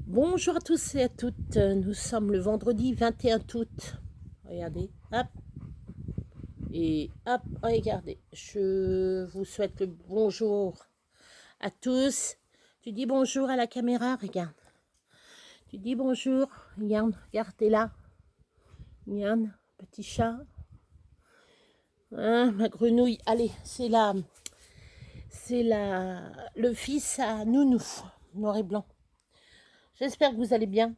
Bonjour à tous et à toutes, nous sommes le vendredi 21 août. Regardez, hop, et hop, regardez. Je vous souhaite le bonjour à tous. Tu dis bonjour à la caméra, regarde. Tu dis bonjour, regarde, t'es là. Regarde, petit chat. Hein, ma grenouille, allez, le fils à Nounou, noir et blanc. J'espère que vous allez bien.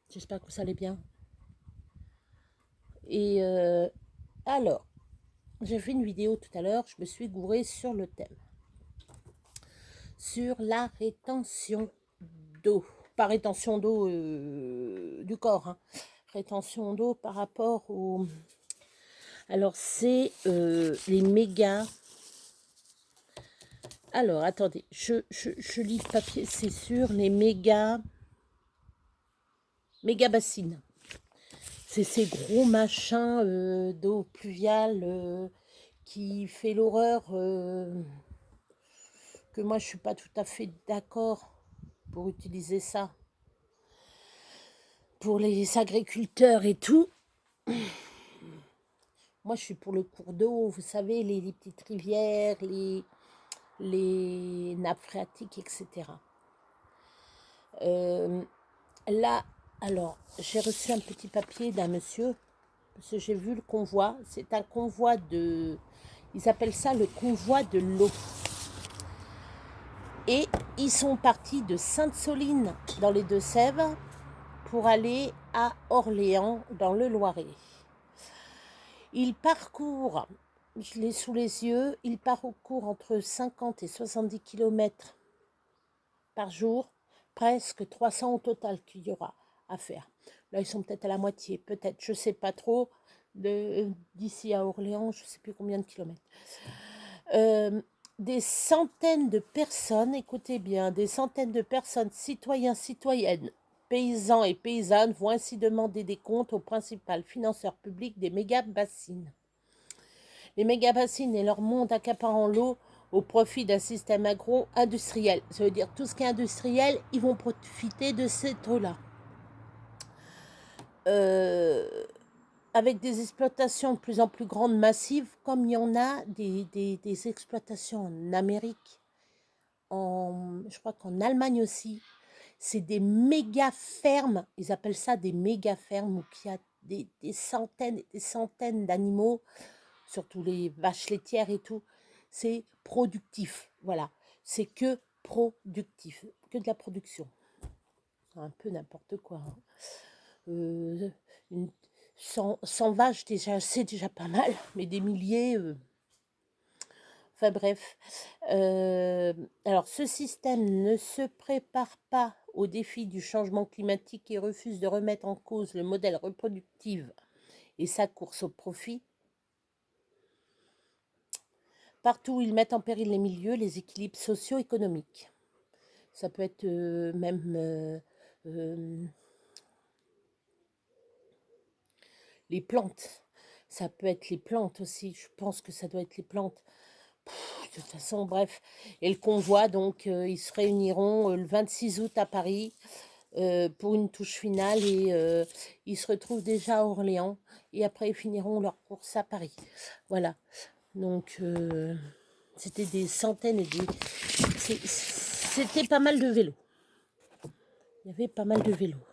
J'espère que vous allez bien. Et alors, j'ai fait une vidéo tout à l'heure, je me suis gourée sur le thème. Sur la rétention d'eau. Pas rétention d'eau du corps, hein. Rétention d'eau par rapport au... Alors, c'est les méga... Alors, attendez, je lis le papier, c'est sur les méga bassines. C'est ces gros machins d'eau pluviale qui fait l'horreur, que moi je suis pas tout à fait d'accord pour utiliser ça pour les agriculteurs et tout. Moi je suis pour le cours d'eau, vous savez, les petites rivières, les nappes phréatiques, etc. Là, alors, j'ai reçu un petit papier d'un monsieur, parce que j'ai vu le convoi. C'est un convoi de... Ils appellent ça le convoi de l'eau. Et ils sont partis de Sainte-Soline, dans les Deux-Sèvres, pour aller à Orléans, dans le Loiret. Ils parcourent, je l'ai sous les yeux, ils parcourent entre 50 et 70 km par jour, presque 300 au total qu'il y aura à faire. Là, ils sont peut-être à la moitié, peut-être, je ne sais pas trop, d'ici à Orléans, je ne sais plus combien de kilomètres. Des centaines de personnes, écoutez bien, des centaines de personnes, citoyens, citoyennes, paysans et paysannes, vont ainsi demander des comptes au principal financeur public des méga-bassines. Les méga-bassines et leur monde accaparant l'eau au profit d'un système agro-industriel. Ça veut dire tout ce qui est industriel, ils vont profiter de cette eau-là. Avec des exploitations de plus en plus grandes, massives, comme il y en a des exploitations en Amérique, je crois qu'en Allemagne aussi. C'est des méga fermes, ils appellent ça des méga fermes, où il y a des centaines et des centaines d'animaux, surtout les vaches laitières et tout. C'est productif, voilà. C'est que productif, que de la production. C'est un peu n'importe quoi. Hein. 100 vaches, déjà, c'est déjà pas mal, mais des milliers... Enfin bref, alors ce système ne se prépare pas au défi du changement climatique et refuse de remettre en cause le modèle reproductif et sa course au profit. Partout où ils mettent en péril les milieux, les équilibres socio-économiques. Ça peut être même les plantes. Ça peut être les plantes aussi, je pense que ça doit être les plantes. De toute façon, bref. Et le convoi, donc, ils se réuniront le 26 août à Paris pour une touche finale et ils se retrouvent déjà à Orléans et après ils finiront leur course à Paris. Voilà. Donc, c'était des centaines et des... C'était pas mal de vélos. Il y avait pas mal de vélos.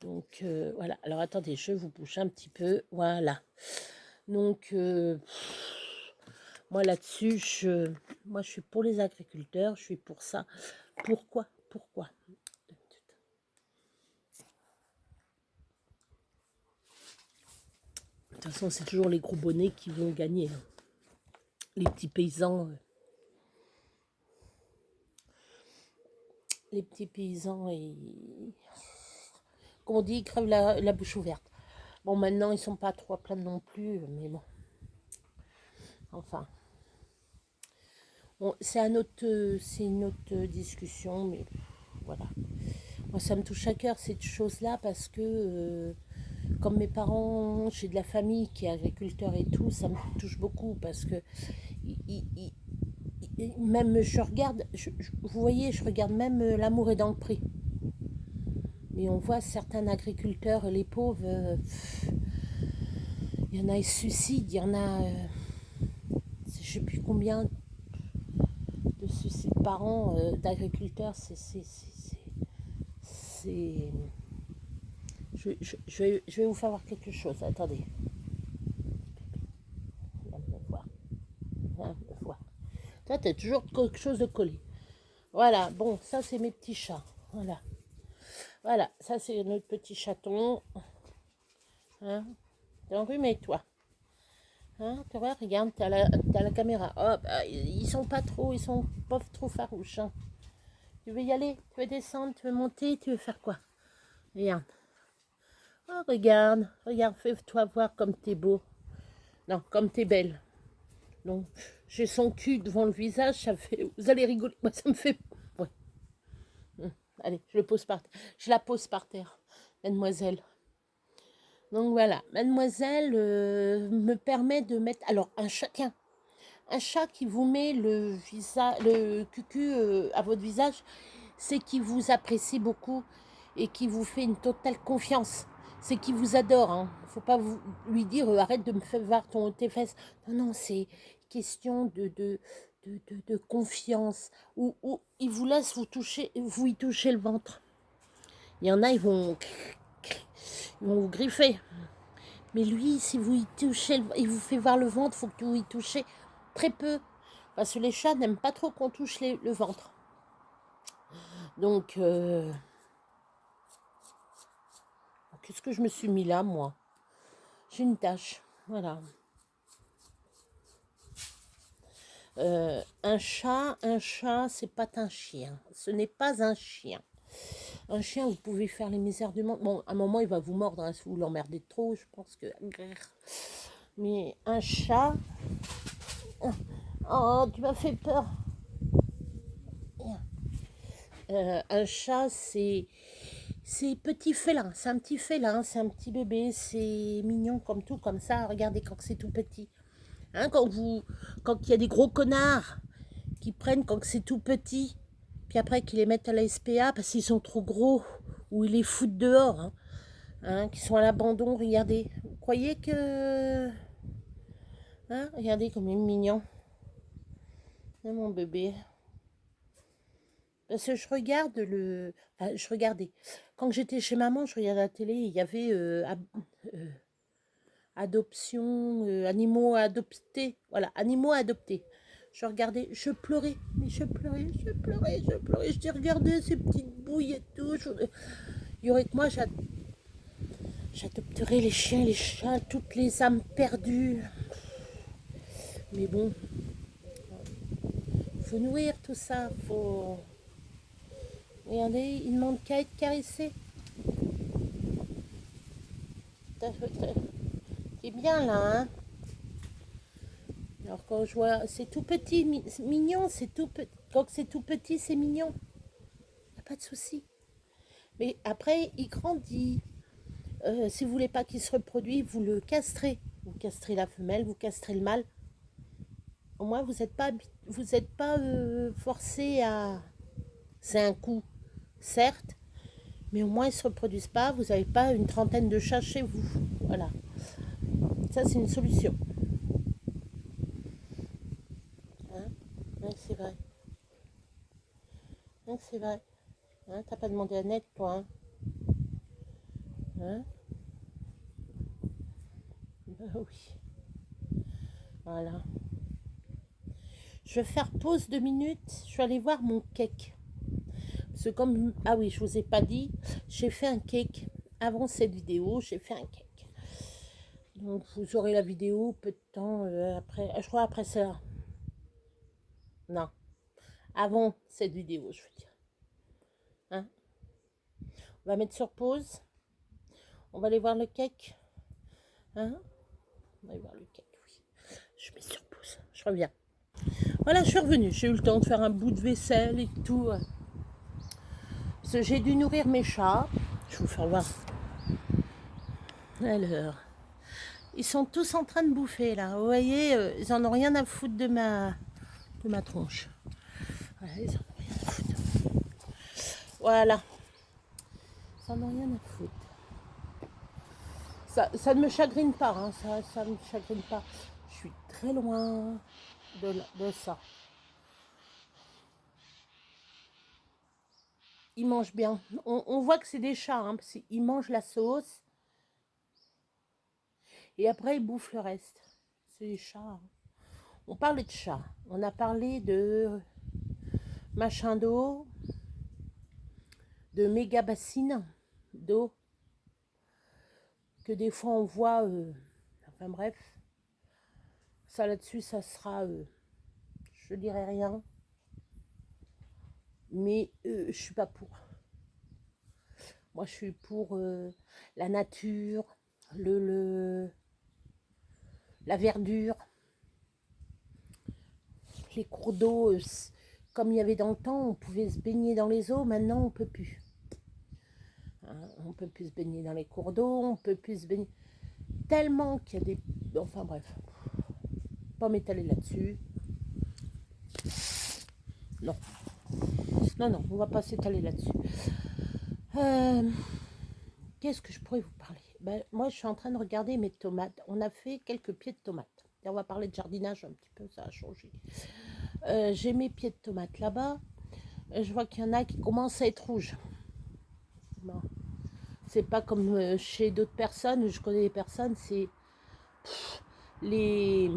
Donc, voilà. Alors, attendez, je vous bouge un petit peu. Voilà. Donc... moi là-dessus, je suis pour les agriculteurs, je suis pour ça. Pourquoi De toute façon, c'est toujours les gros bonnets qui vont gagner. Hein. Les petits paysans. Les petits paysans, comme on dit, ils crèvent la bouche ouverte. Bon, maintenant, ils sont pas trop à plaindre non plus, mais bon. Enfin. Bon, c'est une autre discussion, mais voilà. Moi, ça me touche à cœur, cette chose-là, parce que... comme mes parents, j'ai de la famille qui est agriculteur et tout, ça me touche beaucoup parce que même je regarde, vous voyez, je regarde même L'amour est dans le pré. Mais on voit certains agriculteurs, les pauvres, il y en a, ils se suicident, il y en a, je ne sais plus combien de suicides par an d'agriculteurs, je vais vous faire voir quelque chose, attendez. Viens me voir, viens me voir. Toi, tu as toujours quelque chose de collé. Voilà, bon, ça c'est mes petits chats, voilà. Voilà, ça c'est notre petit chaton. Hein, t'es enrhumé, toi. Hein, tu vois, regarde, t'as la caméra. Oh, bah, ils sont pas trop, ils sont pas trop farouches. Hein. Tu veux y aller? Tu veux descendre? Tu veux monter? Tu veux faire quoi? Regarde. Oh, regarde, regarde, fais-toi voir comme t'es beau. Non, comme t'es belle. Donc, j'ai son cul devant le visage, ça fait... Vous allez rigoler. Moi, ça me fait... Ouais. Allez, je la pose par terre, mademoiselle. Donc voilà, mademoiselle me permet de mettre... Alors, un chat, tiens, un chat qui vous met le cucu à votre visage, c'est qu'il vous apprécie beaucoup et qui vous fait une totale confiance. C'est qu'il vous adore. Hein. Faut pas lui dire arrête de me faire voir tes fesses. Non, non, c'est question de confiance. Ou il vous laisse vous y toucher le ventre. Il y en a, ils vont vous griffer. Mais lui, si vous y touchez, il vous fait voir le ventre, il faut que vous y touchez très peu. Parce que les chats n'aiment pas trop qu'on touche le ventre. Donc, qu'est-ce que je me suis mis là, moi? J'ai une tache, voilà. Un chat, c'est pas un chien. Ce n'est pas un chien. Un chien, vous pouvez faire les misères du monde. Bon, à un moment, il va vous mordre hein, si vous l'emmerdez trop, je pense que... Mais un chat... Oh, tu m'as fait peur. Un chat, c'est petit félin, c'est un petit félin, c'est un petit bébé, c'est mignon comme tout, comme ça. Regardez quand c'est tout petit. Hein, quand il y a des gros connards qui prennent quand c'est tout petit, puis après qu'ils les mettent à la SPA parce qu'ils sont trop gros, ou ils les foutent dehors, hein, qui sont à l'abandon, regardez. Vous croyez que... Hein, regardez comme il est mignon. Hein, mon bébé. Parce que je regarde enfin, je regardais. Quand j'étais chez maman, je regardais la télé, il y avait adoption, animaux à adopter. Voilà, animaux à adopter. Je regardais, je pleurais, mais je pleurais. Je dis, regardez ces petites bouilles et tout. Il y aurait que moi, j'adopterais les chiens, les chats, toutes les âmes perdues. Mais bon, faut nourrir tout ça, faut... Regardez, il ne manque qu'à être caressé. T'es bien là, hein? Alors quand je vois, c'est tout petit, mignon, c'est tout petit. Quand c'est tout petit, c'est mignon. Y a pas de souci. Mais après, il grandit. Si vous voulez pas qu'il se reproduise, vous le castrez. Vous castrez la femelle, vous castrez le mâle. Au moins, vous n'êtes pas forcé à... C'est un coût, certes, mais au moins ils se reproduisent pas. Vous n'avez pas une trentaine de chats chez vous. Voilà. Ça, c'est une solution. Hein? Ouais, c'est vrai. Ouais, c'est vrai. Hein, t'as pas demandé à Ned, toi. Hein? Hein? Bah oui. Voilà. Je vais faire pause 2 minutes. Je vais aller voir mon cake. Parce que comme... Ah oui, je vous ai pas dit. J'ai fait un cake. Avant cette vidéo, j'ai fait un cake. Donc vous aurez la vidéo peu de temps après. Je crois après ça. Non. Avant cette vidéo, je veux dire. Hein? On va mettre sur pause. On va aller voir le cake. Hein? On va aller voir le cake, oui. Je mets sur pause. Je reviens. Voilà, je suis revenue. J'ai eu le temps de faire un bout de vaisselle et tout. Parce que j'ai dû nourrir mes chats. Je vais vous faire voir. Alors, ils sont tous en train de bouffer là. Vous voyez, ils en ont rien à foutre de ma tronche. Voilà, ils en ont rien à foutre. Voilà. en ont rien à foutre. Ça ne me chagrine pas, hein, ça ne me chagrine pas. Je suis très loin de ça. Ils mangent bien. On voit que c'est des chats, hein, parce qu'ils mangent la sauce et après ils bouffent le reste. C'est des chats. Hein. On parlait de chats. On a parlé de machin d'eau, de méga bassines d'eau, que des fois on voit. Enfin bref, ça là-dessus, ça sera. Je dirais rien. Mais je suis pas pour. Moi, je suis pour la nature, la verdure, les cours d'eau. Comme il y avait dans le temps, on pouvait se baigner dans les eaux. Maintenant, on peut plus. Hein, on peut plus se baigner dans les cours d'eau. On peut plus se baigner tellement qu'il y a des. Enfin bref, pas m'étaler là-dessus. Non, non, on va pas s'étaler là-dessus. Qu'est-ce que je pourrais vous parler? Moi, je suis en train de regarder mes tomates. On a fait quelques pieds de tomates. Et on va parler de jardinage un petit peu, ça a changé. J'ai mes pieds de tomates là-bas. Je vois qu'il y en a qui commencent à être rouges. Bon. C'est pas comme chez d'autres personnes. Je connais des personnes, c'est les...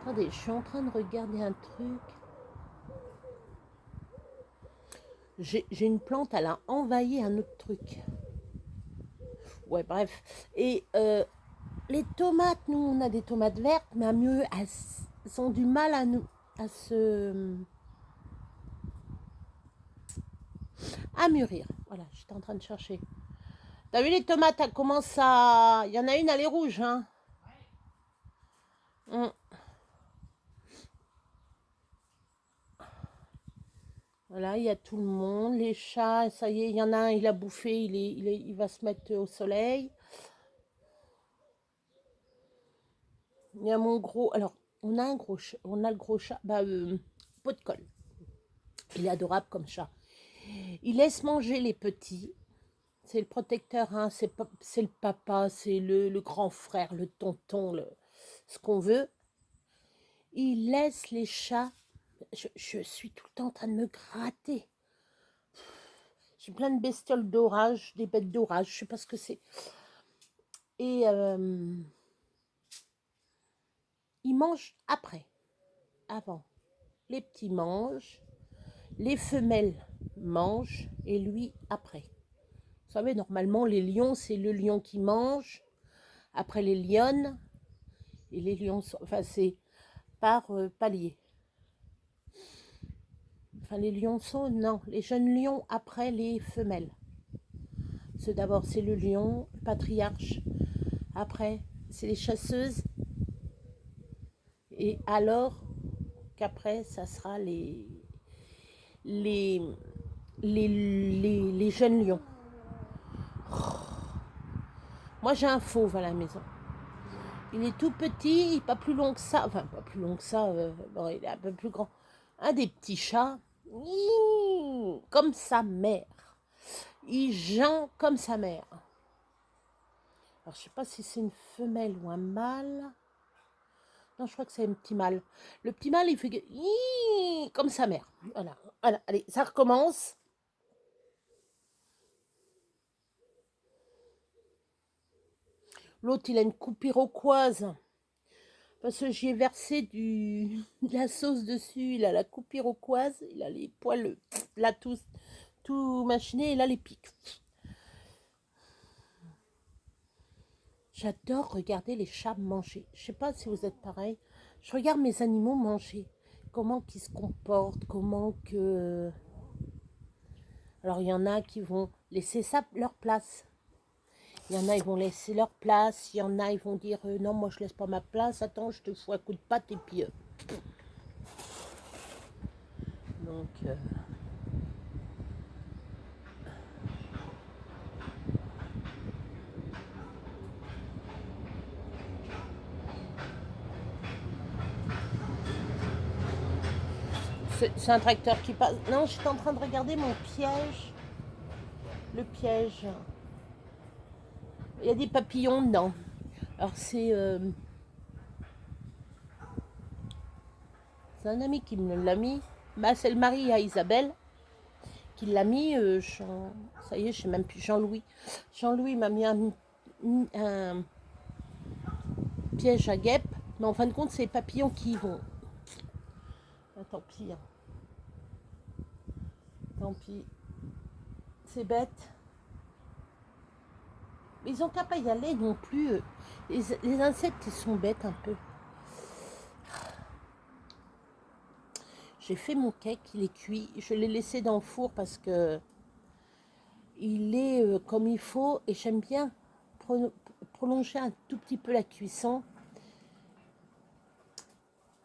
Attendez, je suis en train de regarder un truc. J'ai une plante, elle a envahi un autre truc. Ouais, bref. Et les tomates, nous, on a des tomates vertes, mais à mieux, elles ont du mal à mûrir. Voilà, j'étais en train de chercher. T'as vu les tomates, elles commencent à... Il y en a une, elle est rouge, hein. Voilà, il y a tout le monde, les chats, ça y est, il y en a un, il a bouffé, il va se mettre au soleil. Il y a mon gros... Alors, on a le gros chat, pot de colle. Il est adorable comme chat. Il laisse manger les petits. C'est le protecteur, hein, c'est le papa, c'est le grand frère, le tonton, ce qu'on veut. Il laisse les chats. Je suis tout le temps en train de me gratter. J'ai plein de bestioles d'orage, des bêtes d'orage, je sais pas ce que c'est. Et ils mangent après. Avant. Les petits mangent, les femelles mangent, et lui après. Vous savez, normalement, les lions, c'est le lion qui mange, après les lionnes, et les lions, enfin, c'est par palier. Enfin, les lionceaux, non, les jeunes lions après les femelles. D'abord, c'est le lion, le patriarche. Après, c'est les chasseuses. Et alors qu'après, ça sera les jeunes lions. Moi, j'ai un fauve à la maison. Il est tout petit, pas plus long que ça. Enfin, pas plus long que ça. Bon, il est un peu plus grand. Un des petits chats, comme sa mère. Il geint comme sa mère. Alors, je sais pas si c'est une femelle ou un mâle. Non, je crois que c'est un petit mâle. Le petit mâle, il fait comme sa mère. Voilà, voilà. Allez, ça recommence. L'autre, il a une coupe iroquoise. Parce que j'y ai versé de la sauce dessus. Il a la coupe iroquoise. Il a les poils, là, tout machiné. Et là, les pics. J'adore regarder les chats manger. Je sais pas si vous êtes pareil. Je regarde mes animaux manger. Comment qu'ils se comportent. Comment que... Alors, il y en a qui vont laisser ça leur place. Il y en a, ils vont laisser leur place. Il y en a, ils vont dire non, moi, je laisse pas ma place. Attends, je te fous un coup de patte et puis... Donc... C'est un tracteur qui passe. Non, j'étais en train de regarder mon piège. Le piège. Il y a des papillons dedans. Alors c'est un ami qui me l'a mis. Bah, c'est le mari à Isabelle qui l'a mis. Ça y est, je sais même plus. Jean-Louis. Jean-Louis m'a mis un piège à guêpes. Mais en fin de compte, c'est les papillons qui y vont. Ah, tant pis. Hein. Tant pis. C'est bête. Mais ils ont qu'à pas y aller non plus. Les insectes, ils sont bêtes un peu. J'ai fait mon cake, il est cuit. Je l'ai laissé dans le four parce que il est comme il faut. Et j'aime bien prolonger un tout petit peu la cuisson.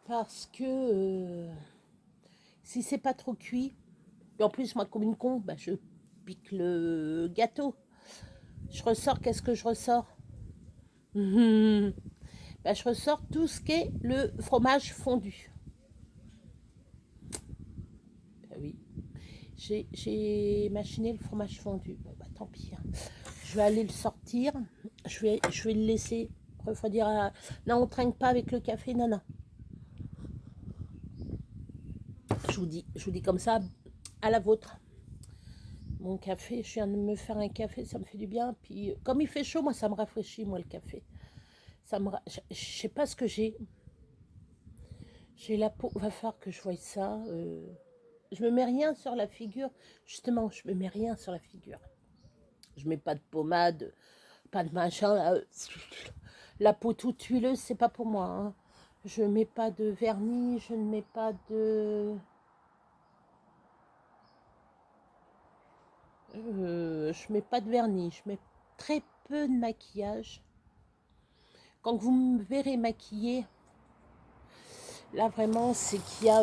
Parce que si c'est pas trop cuit, et en plus moi comme une con, bah, je pique le gâteau. Je ressors, qu'est-ce que je ressors? Bah, je ressors tout ce qui est le fromage fondu. Bah oui, j'ai machiné le fromage fondu. Bon bah tant pis. Hein. Je vais aller le sortir. Je vais le laisser refroidir. Non, on trinque pas avec le café, non, non. Je vous dis comme ça, à la vôtre. Mon café, je viens de me faire un café, ça me fait du bien. Puis comme il fait chaud, moi ça me rafraîchit, moi le café. Je sais pas ce que j'ai. J'ai la peau, va falloir que je voie ça. Je me mets rien sur la figure. Justement, je me mets rien sur la figure. Je mets pas de pommade, pas de machin. La peau toute huileuse, c'est pas pour moi. Hein. Je mets pas de vernis, je ne mets pas de... je mets pas de vernis, je mets très peu de maquillage. Quand vous me verrez maquillée, là vraiment, c'est qu'il y a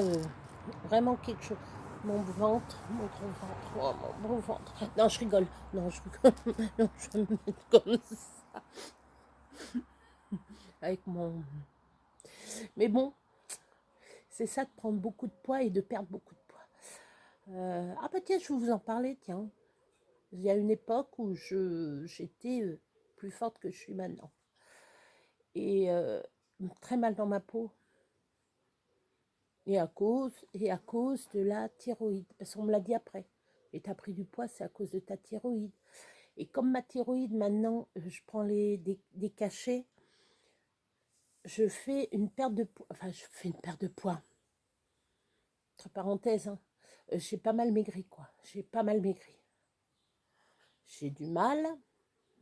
vraiment quelque chose. Mon ventre, mon gros ventre, oh, mon gros ventre. Non, je rigole. Non, je rigole. Non, je vais me mettre comme ça. Avec mon... Mais bon, c'est ça de prendre beaucoup de poids et de perdre beaucoup de poids. Ah bah tiens, je vais vous en parler, tiens. Il y a une époque où j'étais plus forte que je suis maintenant. Et très mal dans ma peau. Et à cause de la thyroïde. Parce qu'on me l'a dit après. Et tu as pris du poids, c'est à cause de ta thyroïde. Et comme ma thyroïde, maintenant, je prends des cachets, je fais une perte de poids. Enfin, je fais une perte de poids. Entre parenthèses, hein. J'ai pas mal maigri, quoi. J'ai pas mal maigri. J'ai du mal.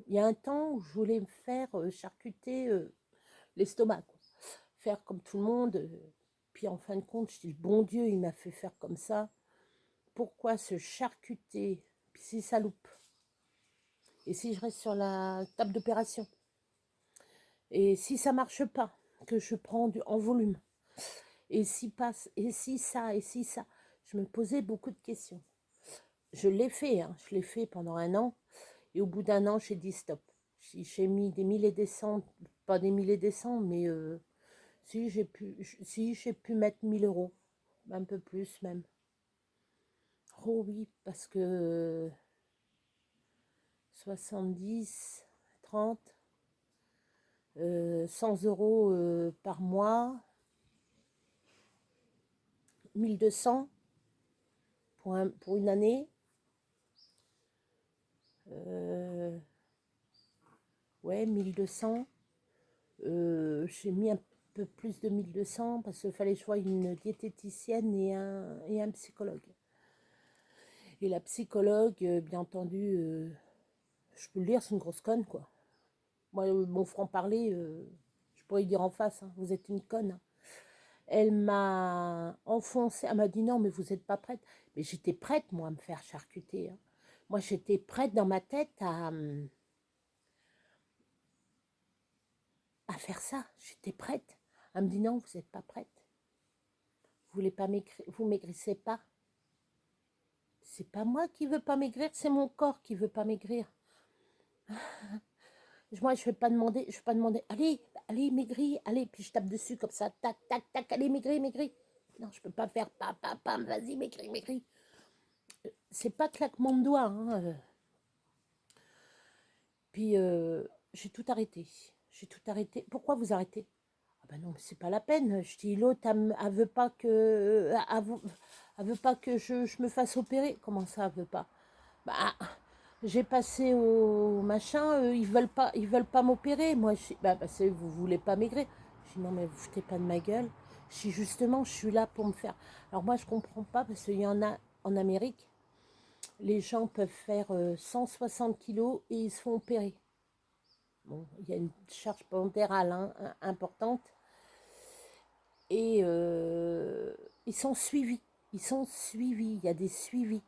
Il y a un temps où je voulais me faire charcuter l'estomac, quoi. Faire comme tout le monde. Puis en fin de compte, je dis, le bon Dieu, il m'a fait faire comme ça. Pourquoi se charcuter? Puis si ça loupe? Et si je reste sur la table d'opération? Et si ça marche pas? Que je prends en volume? Et si passe? Et si ça? Et si ça? Je me posais beaucoup de questions. Je l'ai fait, hein, je l'ai fait pendant 1 an. Et au bout d'1 an, j'ai dit stop. J'ai mis des milliers des cents, pas des milliers des cents, mais si j'ai pu mettre 1 000 euros, un peu plus même. Oh oui, parce que 70, 30, 100 euros par mois, 1 200 pour une année. Ouais, 1 200. J'ai mis un peu plus de 1 200 parce qu'il fallait que je voie une diététicienne et un psychologue. Et la psychologue, bien entendu, je peux le dire, c'est une grosse conne, quoi. Moi, mon franc-parler, je pourrais lui dire en face, hein, vous êtes une conne. Hein. Elle m'a enfoncé, elle m'a dit non, mais vous n'êtes pas prête. Mais j'étais prête, moi, à me faire charcuter. Hein. Moi, j'étais prête dans ma tête à faire ça. J'étais prête. Elle me dit non, vous n'êtes pas prête. Vous voulez pas maigrir, vous maigrissez pas. C'est pas moi qui veux pas maigrir, c'est mon corps qui veut pas maigrir. Moi, je vais pas demander, allez, allez, maigris, allez, puis je tape dessus comme ça, tac, tac, tac, allez, maigris, maigris. Non, je peux pas faire pam, pam, pam, vas-y, m'écris, m'écris. C'est pas claquement de doigts, hein. Puis j'ai tout arrêté. J'ai tout arrêté. Pourquoi vous arrêtez? Ah ben non, mais c'est pas la peine. Je dis, l'autre, elle veut pas que, elle veut pas que je me fasse opérer. Comment ça, elle veut pas? Bah, j'ai passé au machin, ils veulent pas m'opérer. Moi, bah, parce que vous voulez pas maigrir. Je dis, non, mais vous foutez pas de ma gueule. Je dis, justement, je suis là pour me faire. Alors moi, je comprends pas parce qu'il y en a en Amérique, les gens peuvent faire 160 kilos et ils se font opérer. Bon, il y a une charge pondérale hein, importante et ils sont suivis. Ils sont suivis. Il y a des suivis.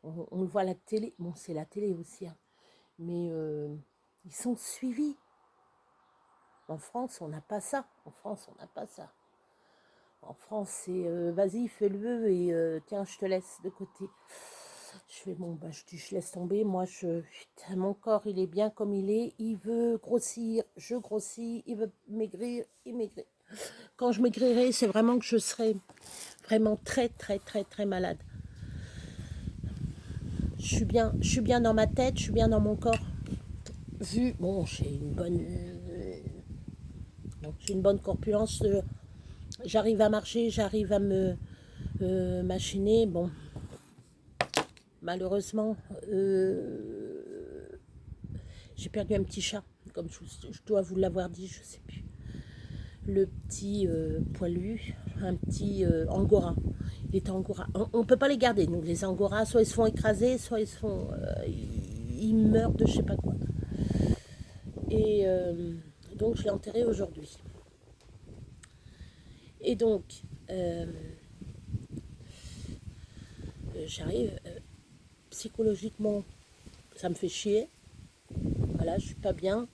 On le voit à la télé. Bon, c'est la télé aussi. Hein. Mais ils sont suivis. En France, on n'a pas ça. En France, on n'a pas ça. En France, c'est vas-y, fais-le et tiens, je te laisse de côté. Je fais bon, bah, je laisse tomber. Moi, putain, mon corps, il est bien comme il est. Il veut grossir, je grossis. Il veut maigrir, il maigrit. Quand je maigrirai, c'est vraiment que je serai vraiment très, très, très, très malade. Je suis bien dans ma tête, je suis bien dans mon corps. Bon, j'ai une bonne corpulence. J'arrive à marcher, j'arrive à me machiner. Bon, malheureusement, j'ai perdu un petit chat, comme je dois vous l'avoir dit, je sais plus. Le petit poilu, un petit angora. Il était angora. On ne peut pas les garder, nous, les angoras. Soit ils se font écraser, soit ils meurent de je sais pas quoi. Et donc, je l'ai enterré aujourd'hui. Et donc, j'arrive, psychologiquement, ça me fait chier. Voilà, je suis pas bien.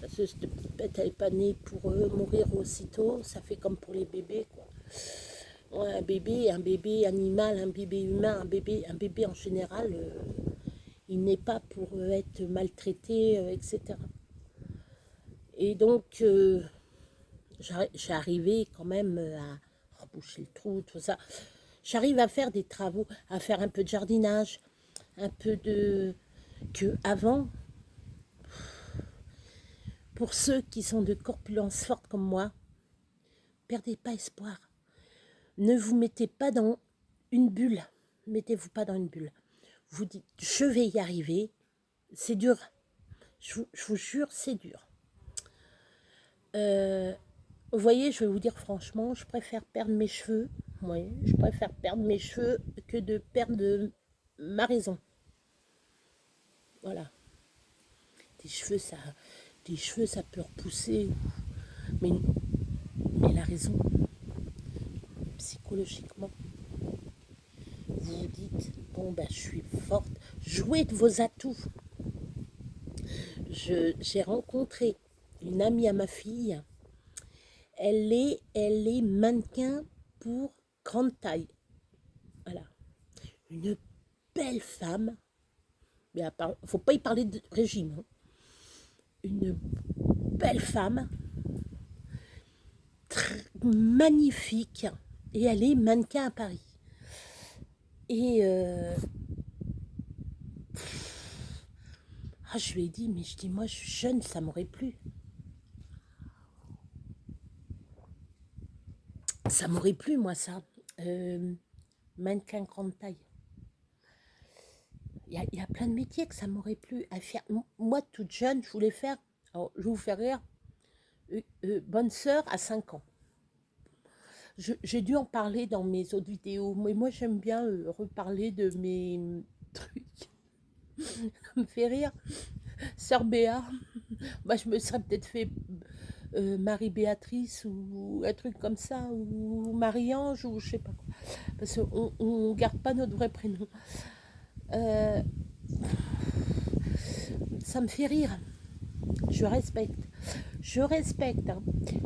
Parce que cette petite bête, elle n'est pas née pour mourir aussitôt. Ça fait comme pour les bébés, quoi. Ouais, un bébé animal, un bébé humain, un bébé en général, il n'est pas pour être maltraité, etc. Et donc, j'arrivais quand même à reboucher le trou, tout ça. J'arrive à faire des travaux, à faire un peu de jardinage, un peu de... que avant, pour ceux qui sont de corpulence forte comme moi, perdez pas espoir. Ne vous mettez pas dans une bulle. Mettez-vous pas dans une bulle. Vous dites, je vais y arriver. C'est dur. Je vous jure, c'est dur. Vous voyez, je vais vous dire franchement, je préfère perdre mes cheveux. Oui, je préfère perdre mes cheveux que de perdre ma raison. Voilà. Des cheveux, ça peut repousser. Mais, mais la raison, psychologiquement, vous vous dites, bon, ben, je suis forte. Jouez de vos atouts. J'ai rencontré une amie à ma fille. Elle est mannequin pour grande taille. Voilà. Une belle femme. Mais il ne faut pas y parler de régime. Hein. Une belle femme. Magnifique. Et elle est mannequin à Paris. Et je lui ai dit, mais je dis, moi je suis jeune, ça m'aurait plu. Ça m'aurait plu, moi, ça. Mannequin grande taille. Il y a plein de métiers que ça m'aurait plu à faire. Moi, toute jeune, je voulais faire, alors, je vais vous faire rire, bonne sœur à 5 ans. J'ai dû en parler dans mes autres vidéos, mais moi, j'aime bien reparler de mes trucs. Ça me fait rire. Sœur Béa, bah, je me serais peut-être fait Marie-Béatrice ou un truc comme ça, ou Marie-Ange, ou je sais pas quoi. Parce qu'on ne garde pas notre vrai prénom. Euh, ça me fait rire. Je respecte. Je respecte. Hein.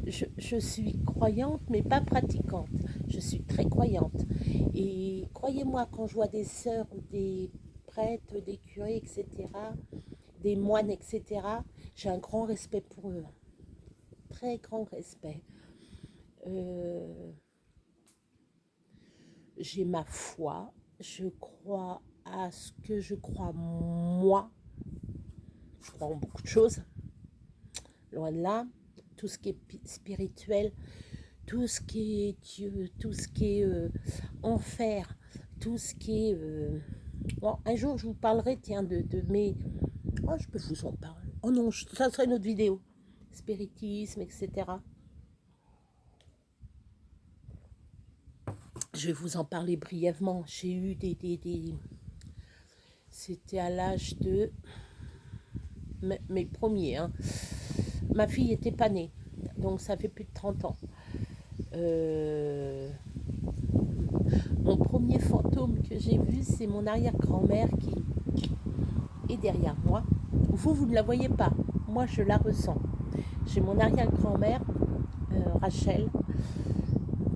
Je suis croyante, mais pas pratiquante. Je suis très croyante. Et croyez-moi, quand je vois des sœurs, des prêtres, des curés, etc., des moines, etc., j'ai un grand respect pour eux. Très grand respect. j'ai ma foi, je crois à ce que je crois moi, je crois en beaucoup de choses, loin de là, tout ce qui est spirituel, tout ce qui est Dieu, tout ce qui est enfer, tout ce qui est... Bon, un jour, je vous parlerai, tiens, de mes... Oh, je peux vous en parler. Oh non, ça serait une autre vidéo. Spiritisme, etc. Je vais vous en parler brièvement. J'ai eu des... C'était à l'âge de... Mes premiers, hein. Ma fille était pas née, donc ça fait plus de 30 ans. Euh, Mon premier fantôme que j'ai vu, c'est mon arrière-grand-mère qui est derrière moi. Vous ne la voyez pas. Moi, je la ressens. J'ai mon arrière-grand-mère, Rachel,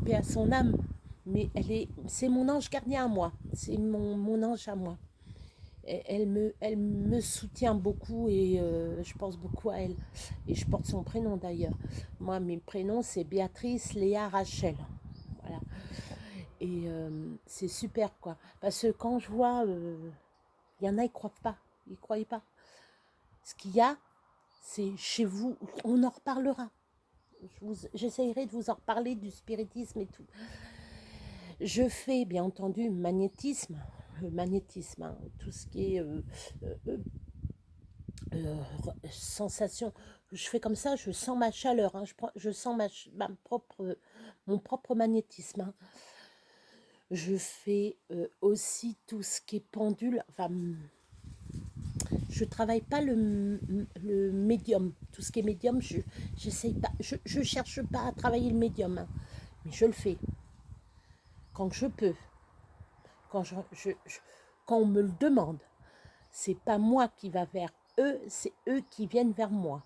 paix à son âme. Mais c'est mon ange gardien à moi. C'est mon ange à moi. Elle me soutient beaucoup et je pense beaucoup à elle. Et je porte son prénom d'ailleurs. Moi, mes prénoms, c'est Béatrice, Léa, Rachel. Voilà. Et c'est super, quoi. Parce que quand je vois, il y en a, ils ne croient pas. Ils ne croyaient pas. Ce qu'il y a, c'est chez vous, on en reparlera. J'essayerai de vous en reparler du spiritisme et tout. Je fais, bien entendu, magnétisme. Magnétisme, hein, tout ce qui est euh, euh, sensation. Je fais comme ça, je sens ma chaleur, hein, je sens mon propre magnétisme. Hein. Je fais aussi tout ce qui est pendule. Enfin, je travaille pas le médium. Tout ce qui est médium, j'essaye pas. Je cherche pas à travailler le médium, hein, mais je le fais quand je peux, quand quand on me le demande. C'est pas moi qui va vers eux, c'est eux qui viennent vers moi.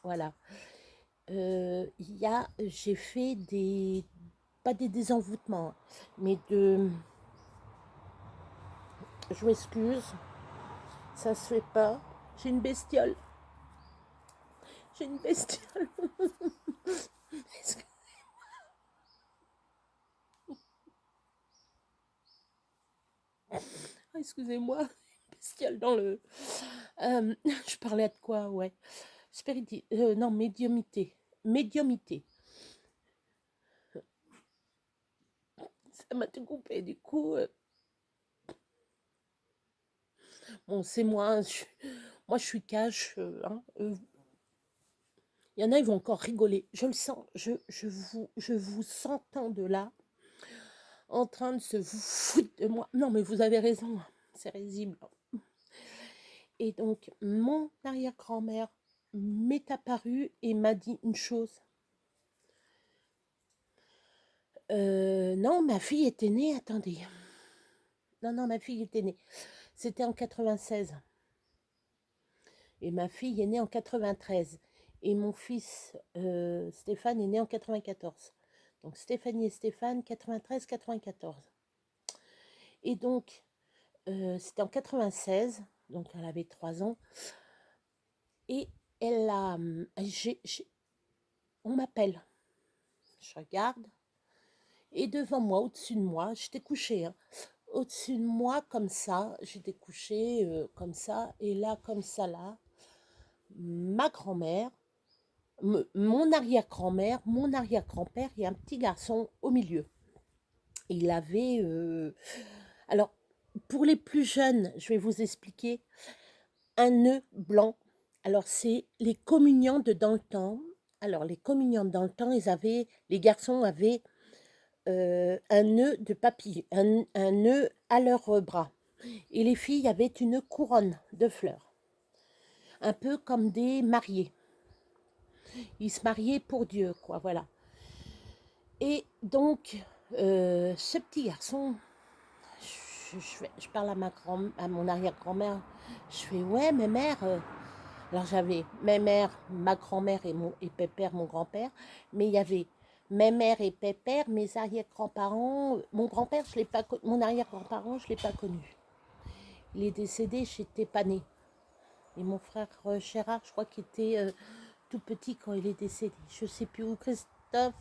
Voilà. J'ai fait pas des désenvoûtements, mais je m'excuse, ça se fait pas. J'ai une bestiole. J'ai une bestiole. Excusez-moi, une bestiole dans le... je parlais de quoi, ouais. Non, médiumité. Médiumité. Ça m'a tout coupé, du coup... Bon, c'est moi, hein, moi je suis cash. Hein, il y en a, ils vont encore rigoler. Je le sens, je vous entends de là, en train de se foutre de moi. Non, mais vous avez raison, c'est risible. Et donc, mon arrière-grand-mère m'est apparue et m'a dit une chose. Non, ma fille était née, attendez. Non, ma fille était née. C'était en 96. Et ma fille est née en 93. Et mon fils, Stéphane, est né en 94. Donc Stéphanie et Stéphane, 93-94. Et donc, c'était en 96, donc elle avait 3 ans. Et elle a... on m'appelle. Je regarde. Et devant moi, au-dessus de moi, j'étais couchée. Hein, au-dessus de moi, comme ça, j'étais couchée comme ça. Et là, comme ça, là, ma grand-mère, mon arrière-grand-mère, mon arrière-grand-père et un petit garçon au milieu. Il avait... alors, pour les plus jeunes, je vais vous expliquer. Un nœud blanc. Alors, c'est les communiants de dans le temps. Alors, les communiants dans le temps, les garçons avaient un nœud de papillon, un nœud à leur bras. Et les filles avaient une couronne de fleurs. Un peu comme des mariés. Ils se mariaient pour Dieu, quoi, voilà. Et donc, ce petit garçon, je parle à mon arrière-grand-mère, je fais, ouais, mes mères... alors j'avais mes mères, ma grand-mère et pépère, mon grand-père, mais il y avait mes mères et pépère, mes arrière-grands-parents. Mon grand-père, je l'ai pas mon arrière-grand-parent, je ne l'ai pas connu. Il est décédé, j'étais pas née. Et mon frère Gérard, je crois qu'il était tout petit quand il est décédé. Je ne sais plus où. Christophe,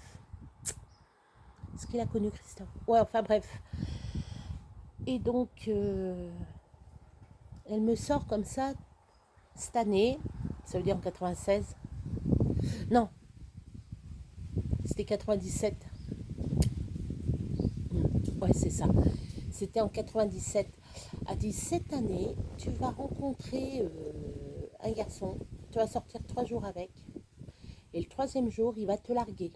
est-ce qu'il a connu Christophe? Ouais, enfin bref. Et donc, elle me sort comme ça, cette année, ça veut dire en 96. Non, c'était 97. Ouais, c'est ça. C'était en 97. Elle dit, cette année, tu vas rencontrer un garçon, tu vas sortir 3 jours avec, et le troisième jour, il va te larguer.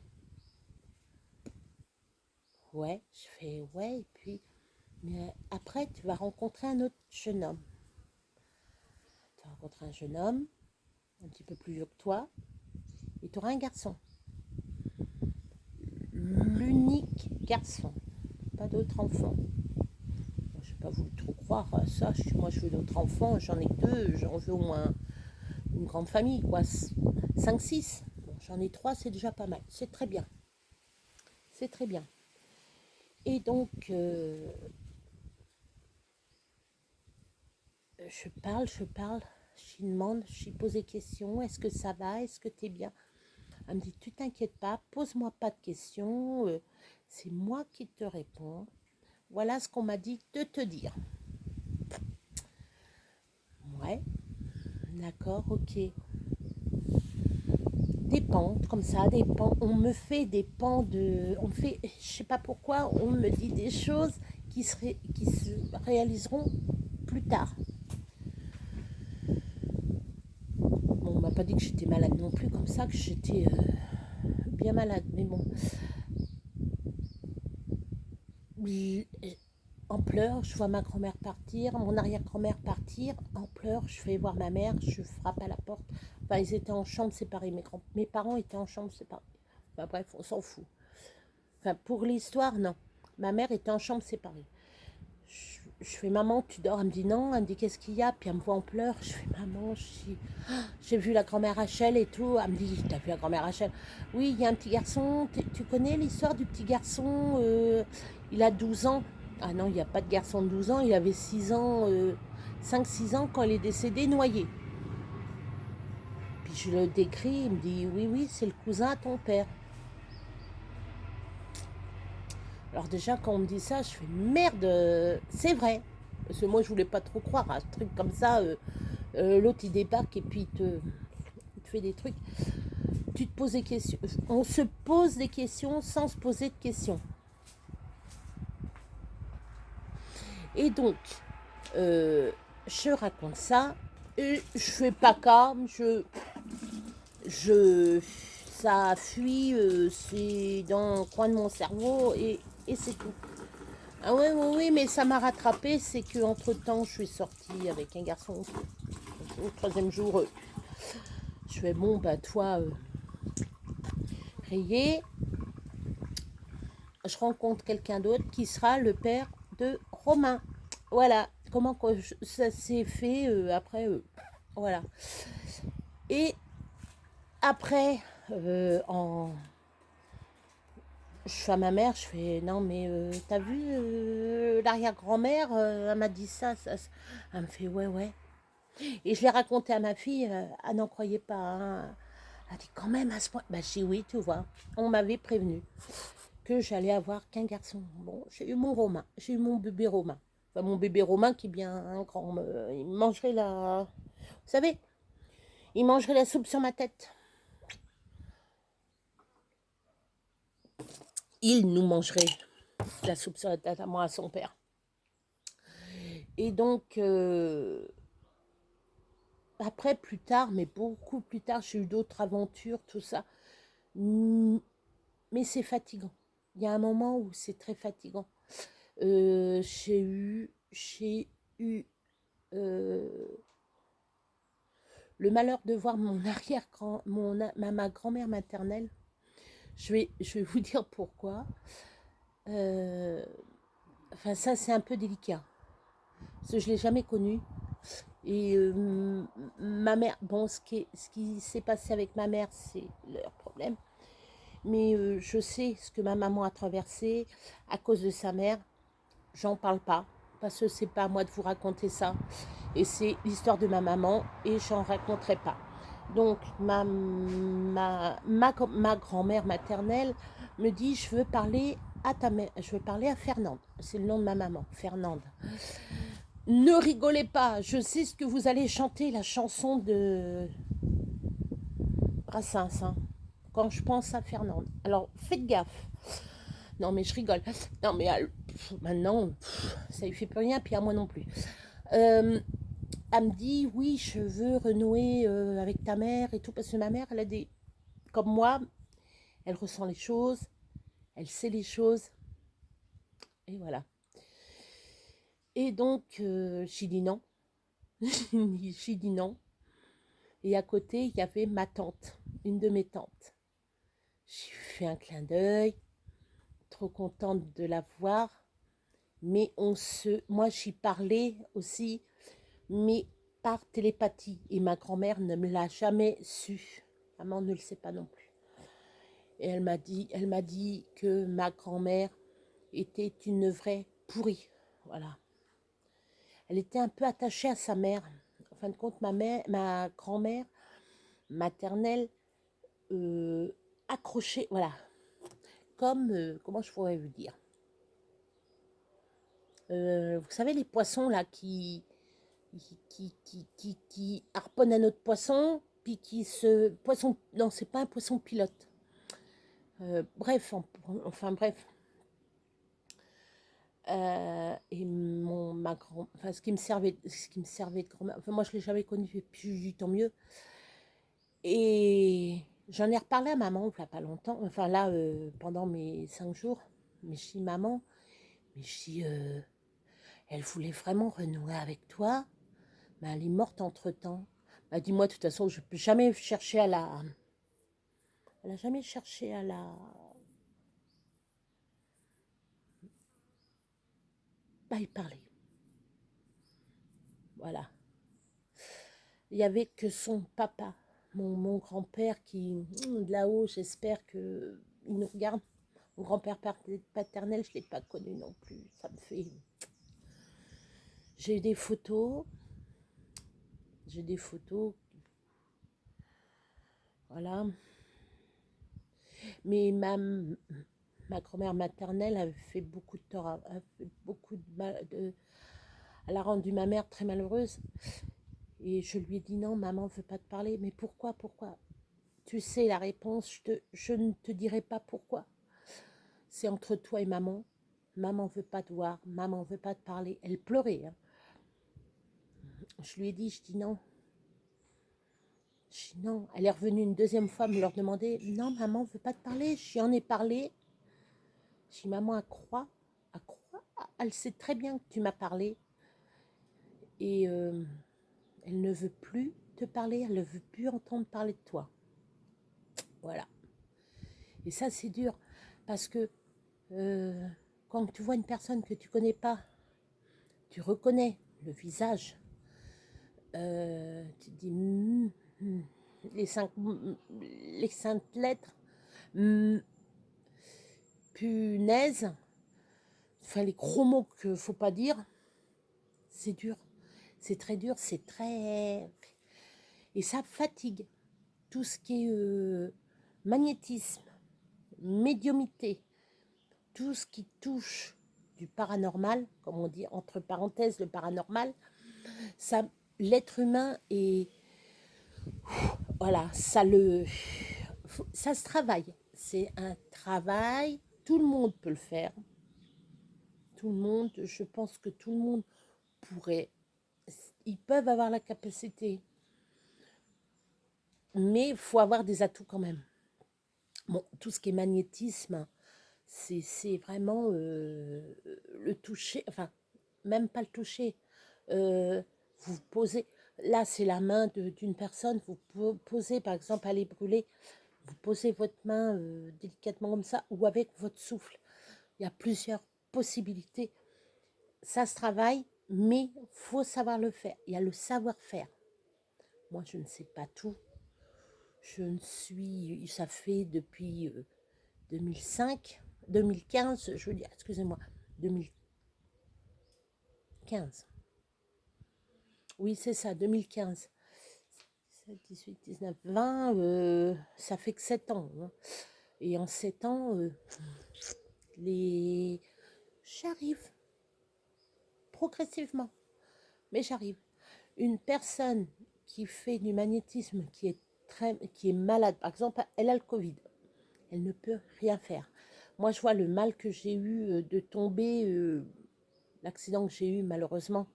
Ouais, je fais, ouais, et puis, mais après, tu vas rencontrer un autre jeune homme. Tu vas rencontrer un jeune homme, un petit peu plus vieux que toi, et tu auras un garçon. L'unique garçon, pas d'autre enfant. Je n'ai pas voulu trop croire à ça. Moi, je veux d'autres enfants, j'en ai que 2, j'en veux au moins une grande famille, quoi. 5, 6. Bon, j'en ai 3, c'est déjà pas mal. C'est très bien. C'est très bien. Et donc, je parle, je lui demande, je lui pose des questions. Est-ce que ça va? Est-ce que tu es bien? Elle me dit, tu t'inquiètes pas, pose-moi pas de questions. C'est moi qui te réponds. Voilà ce qu'on m'a dit de te dire. Ouais, d'accord, ok. Des pentes comme ça, des pans. On me fait des pans de. On me fait. Je sais pas pourquoi, on me dit des choses qui se réaliseront plus tard. Bon, on m'a pas dit que j'étais malade non plus, comme ça, que j'étais bien malade. Mais bon, en pleurs, je vois ma grand-mère partir, mon arrière-grand-mère partir, en pleurs, je vais voir ma mère, je frappe à la porte. Enfin, ils étaient en chambre séparée, mes parents étaient en chambre séparée. Enfin, bref, on s'en fout. Enfin, pour l'histoire, non. Ma mère était en chambre séparée. Je fais, maman, tu dors? Elle me dit non. Elle me dit, qu'est-ce qu'il y a? Puis elle me voit en pleurs. Je fais, maman, j'ai vu la grand-mère Rachel et tout. Elle me dit, t'as vu la grand-mère Rachel? Oui, il y a un petit garçon. Tu connais l'histoire du petit garçon? Il a 12 ans. Ah non, il n'y a pas de garçon de 12 ans. Il avait 6 ans, 5-6 ans quand il est décédé noyé. Puis je le décris. Il me dit, oui, oui, c'est le cousin à ton père. Alors déjà, quand on me dit ça, je fais merde, c'est vrai. Parce que moi, je voulais pas trop croire à un truc comme ça. L'autre, il débarque et puis il te fait des trucs. Tu te poses des questions. On se pose des questions sans se poser de questions. Et donc, je raconte ça. Et je fais pas calme. Ça fuit. C'est dans le coin de mon cerveau et c'est tout. Ah ouais, oui, oui, mais ça m'a rattrapé, c'est que entre temps, je suis sortie avec un garçon. Au troisième jour, je fais bon, bah toi, rayé, je rencontre quelqu'un d'autre qui sera le père de Romain. Voilà, comment ça s'est fait après, voilà. Et après, je fais à ma mère, je fais non mais t'as vu l'arrière-grand-mère, elle m'a dit ça, ça. Elle me fait ouais ouais. Et je l'ai raconté à ma fille, elle n'en croyait pas. Hein. Elle dit quand même à ce point. Bah, je dis oui, tu vois. On m'avait prévenu que j'allais avoir qu'un garçon. Bon, j'ai eu mon Romain, j'ai eu mon bébé Romain. Enfin, mon bébé Romain qui est bien grand. Il mangerait la. Vous savez, il mangerait la soupe sur ma tête. Il nous mangerait la soupe sur la tête à moi, à son père. Et donc, après, plus tard, mais beaucoup plus tard, j'ai eu d'autres aventures, tout ça. Mais c'est fatigant. Il y a un moment où c'est très fatigant. J'ai eu le malheur de voir mon arrière-grand, ma grand-mère maternelle. Je vais vous dire pourquoi. Enfin, ça, c'est un peu délicat. Parce que je ne l'ai jamais connue. Et ma mère, bon, ce qui s'est passé avec ma mère, c'est leur problème. Mais je sais ce que ma maman a traversé à cause de sa mère. J'en parle pas, parce que c'est pas à moi de vous raconter ça. Et c'est l'histoire de ma maman, et j'en raconterai pas. Donc, ma grand-mère maternelle me dit, je veux parler à ta mère, je vais parler à Fernande, c'est le nom de ma maman, Fernande. Ne rigolez pas, je sais ce que vous allez chanter, la chanson de Brassens, hein, quand je pense à Fernande. Alors, faites gaffe. Non, mais je rigole. Non, mais maintenant, ça lui fait plus rien, puis à moi non plus. Euh, Elle me dit, oui, je veux renouer avec ta mère et tout, parce que ma mère, elle a des... Comme moi, elle ressent les choses, elle sait les choses, et voilà. Et donc, j'ai dit non. J'ai dit non. Et à côté, il y avait ma tante, une de mes tantes. J'ai fait un clin d'œil, trop contente de la voir. Mais moi, j'y parlais aussi, mais par télépathie. Et ma grand-mère ne me l'a jamais su. Maman ne le sait pas non plus. Et elle m'a dit que ma grand-mère était une vraie pourrie. Voilà. Elle était un peu attachée à sa mère. En fin de compte, ma grand-mère maternelle, euh, accrochée, voilà. Comme, comment je pourrais vous dire, vous savez, les poissons là qui harponnent un autre poisson, puis qui se... Poisson, non, c'est pas un poisson pilote. Bref, enfin bref. Et enfin, ce qui me servait de grand-mère, enfin moi je l'ai jamais connu, puis tant mieux. Et j'en ai reparlé à maman il n'y a pas longtemps, enfin là, pendant mes 5 jours. Mais je dis, maman, mais je dis, elle voulait vraiment renouer avec toi, mais elle est morte entre-temps. Elle dit, moi, de toute façon, je ne peux jamais chercher à la... Elle n'a jamais cherché à la... Bah, y parler. Voilà. Il n'y avait que son papa, mon grand-père, qui, de là-haut, j'espère qu'il nous regarde. Mon grand-père paternel, je ne l'ai pas connu non plus. Ça me fait... J'ai des photos. J'ai des photos. Voilà. Mais ma grand-mère maternelle avait fait beaucoup de tort, a fait beaucoup de mal. Elle a rendu ma mère très malheureuse. Et je lui ai dit non, maman ne veut pas te parler. Mais pourquoi? Tu sais la réponse, je ne te dirai pas pourquoi. C'est entre toi et maman. Maman ne veut pas te voir, maman ne veut pas te parler. Elle pleurait. Hein. Je lui ai dit, je dis non. Je dis non. Elle est revenue une deuxième fois me leur demander, non, maman ne veut pas te parler. J'y en ai parlé. Je dis, maman, elle croit, elle sait très bien que tu m'as parlé. Et elle ne veut plus te parler, elle ne veut plus entendre parler de toi. Voilà. Et ça, c'est dur. Parce que quand tu vois une personne que tu connais pas, tu reconnais le visage, tu te dis les cinq lettres, punaise, enfin les gros mots qu'il ne faut pas dire, c'est dur. C'est très dur, c'est très... Et ça fatigue. Tout ce qui est magnétisme, médiumité, tout ce qui touche du paranormal, comme on dit entre parenthèses le paranormal, ça, l'être humain est, voilà, ça se travaille. C'est un travail, tout le monde peut le faire. Tout le monde, je pense que tout le monde pourrait, ils peuvent avoir la capacité, mais il faut avoir des atouts quand même. Bon, tout ce qui est magnétisme, c'est vraiment le toucher, enfin, même pas le toucher. Vous posez, là c'est la main d'une personne, vous posez par exemple, allez brûler, vous posez votre main délicatement comme ça, ou avec votre souffle. Il y a plusieurs possibilités. Ça se travaille, mais il faut savoir le faire. Il y a le savoir-faire. Moi, je ne sais pas tout. Ça fait depuis 2005, 2015, je veux dire, excusez-moi, 2015. Oui, c'est ça, 2015. 17, 18, 19, 20, ça fait que 7 ans. Hein. Et en 7 ans, J'arrive progressivement, mais j'arrive. Une personne qui fait du magnétisme, qui est malade, par exemple, elle a le Covid, elle ne peut rien faire. Moi, je vois le mal que j'ai eu de tomber, l'accident que j'ai eu malheureusement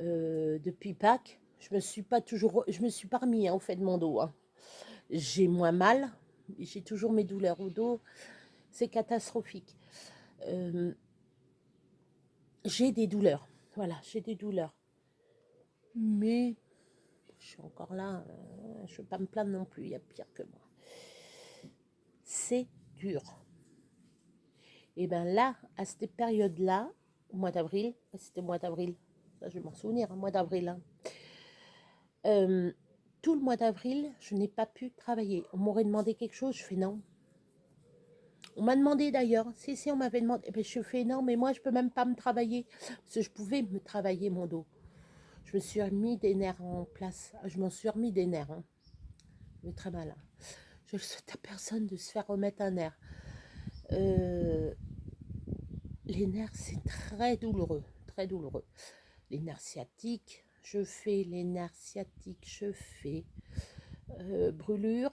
depuis Pâques. Je me suis pas remis au fait de mon dos. Hein. J'ai moins mal, j'ai toujours mes douleurs au dos, c'est catastrophique. Euh, j'ai des douleurs, voilà, j'ai des douleurs. Mais je suis encore là, je ne veux pas me plaindre non plus, il y a pire que moi. C'est dur. Et bien là, à cette période-là, au mois d'avril, c'était le mois d'avril, ça je vais m'en souvenir, mois d'avril, hein. Euh, tout le mois d'avril, je n'ai pas pu travailler. On m'aurait demandé quelque chose, je fais non. On m'a demandé d'ailleurs, si on m'avait demandé, eh bien, je fais non, mais moi je peux même pas me travailler, parce que je pouvais me travailler mon dos. Je me suis remis des nerfs en place, je m'en suis remis des nerfs, hein. Mais très mal. Hein. Je ne souhaite à personne de se faire remettre un nerf. Euh, les nerfs, c'est très douloureux, très douloureux. Les nerfs sciatiques, je fais les nerfs sciatiques, je fais brûlure.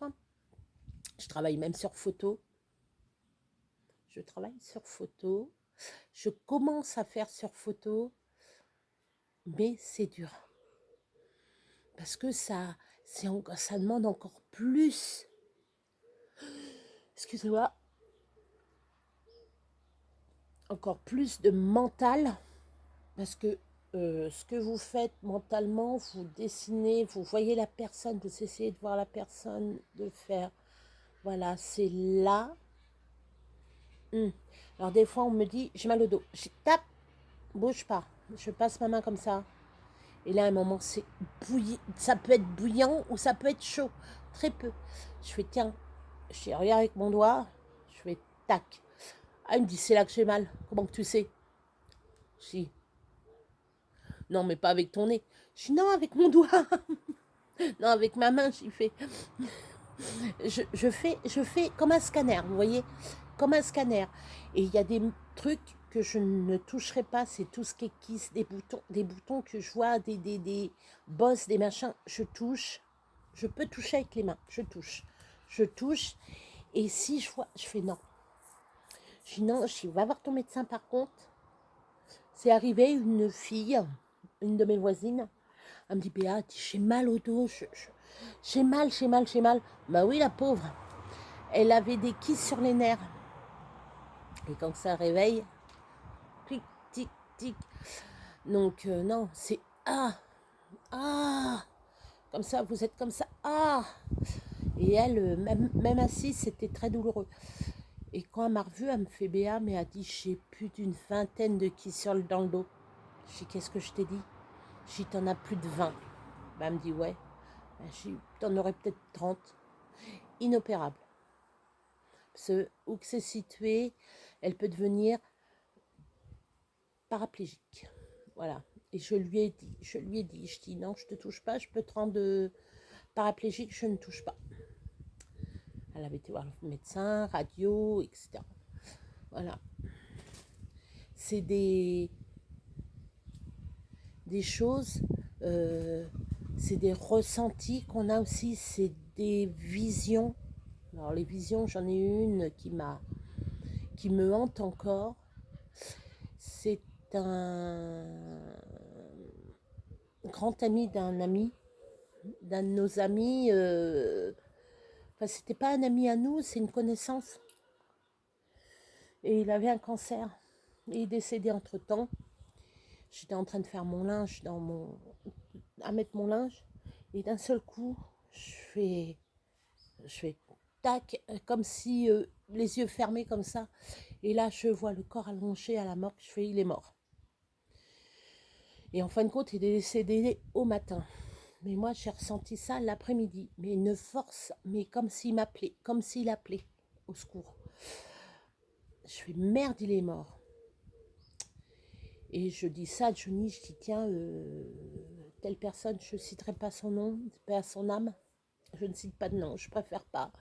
Je travaille même sur photo. Je travaille sur photo. Je commence à faire sur photo, mais c'est dur. Parce que ça demande encore plus. Excusez-moi. Encore plus de mental. Parce que ce que vous faites mentalement, vous dessinez, vous voyez la personne, vous essayez de voir la personne, de faire. Voilà, c'est là. Alors des fois, on me dit, j'ai mal au dos. Je tape, bouge pas. Je passe ma main comme ça. Et là, à un moment, c'est bouillant. Ça peut être bouillant ou ça peut être chaud. Très peu. Je fais, tiens, je regarde avec mon doigt. Je fais, tac. Ah, il me dit, c'est là que j'ai mal. Comment que tu sais? Je dis, non, mais pas avec ton nez. Je dis, non, avec mon doigt. Non, avec ma main, j'y fais. Je fais comme un scanner, vous voyez? Comme un scanner. Et il y a des trucs que je ne toucherai pas, c'est tout ce qui est kiss, des boutons que je vois, des bosses, des machins. Je touche. Je peux toucher avec les mains. Je touche. Je touche. Et si je vois, je fais non. Je dis non, je dis, va voir ton médecin par contre. C'est arrivé une fille, une de mes voisines, elle me dit, Béa, j'ai mal au dos, j'ai mal, j'ai mal, j'ai mal. Bah oui, la pauvre, elle avait des kisses sur les nerfs. Et quand ça réveille, tic, tic, tic. Donc non, c'est ah, comme ça, vous êtes comme ça, ah. Et elle, même assise, c'était très douloureux. Et quand elle m'a revue, elle me fait Béa, mais elle a dit, j'ai plus d'une vingtaine de kisses dans le dos. Je dis, qu'est-ce que je t'ai dit? Je dis, t'en as plus de 20. Ben, elle me dit, ouais. Ben, je dis, t'en aurais peut-être 30. Inopérable. Parce que où que c'est situé, elle peut devenir paraplégique. Voilà. Et je lui ai dit, je dis, non, je te touche pas, je peux te rendre paraplégique, je ne touche pas. Elle avait été voir le médecin, radio, etc. Voilà. C'est des choses, c'est des ressentis qu'on a aussi, c'est des visions. Alors les visions, j'en ai une qui me hante encore. C'est un grand ami d'un de nos amis. Enfin, c'était pas un ami à nous, c'est une connaissance. Et il avait un cancer. Et il est décédé entre-temps. J'étais en train de faire mon linge à mettre mon linge. Et d'un seul coup, je fais tac, comme si les yeux fermés comme ça. Et là, je vois le corps allongé à la morgue. Je fais, il est mort. Et en fin de compte, il est décédé au matin. Mais moi, j'ai ressenti ça l'après-midi. Mais une force, mais comme s'il m'appelait, comme s'il appelait au secours. Je fais, merde, il est mort. Et je dis ça à Johnny, je dis, tiens, telle personne, je ne citerai pas son nom, pas son âme. Je ne cite pas de nom, je préfère pas.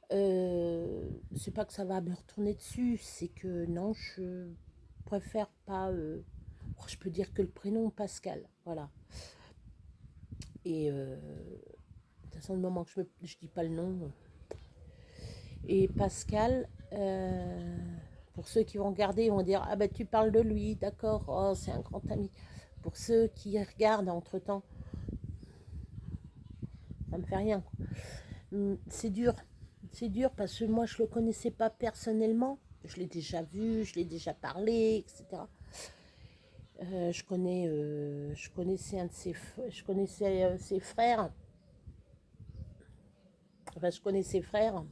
C'est pas que ça va me retourner dessus, c'est que non, je préfère pas. Je peux dire que le prénom Pascal, voilà. Et de toute façon, le moment que je dis pas le nom. Et Pascal, pour ceux qui vont regarder, ils vont dire ah ben tu parles de lui, d'accord, oh c'est un grand ami. Pour ceux qui regardent entre temps, ça me fait rien. C'est dur parce que moi je le connaissais pas personnellement. Je l'ai déjà vu, je l'ai déjà parlé, etc. Je connaissais je connaissais ses frères. Enfin, je connais ses frères.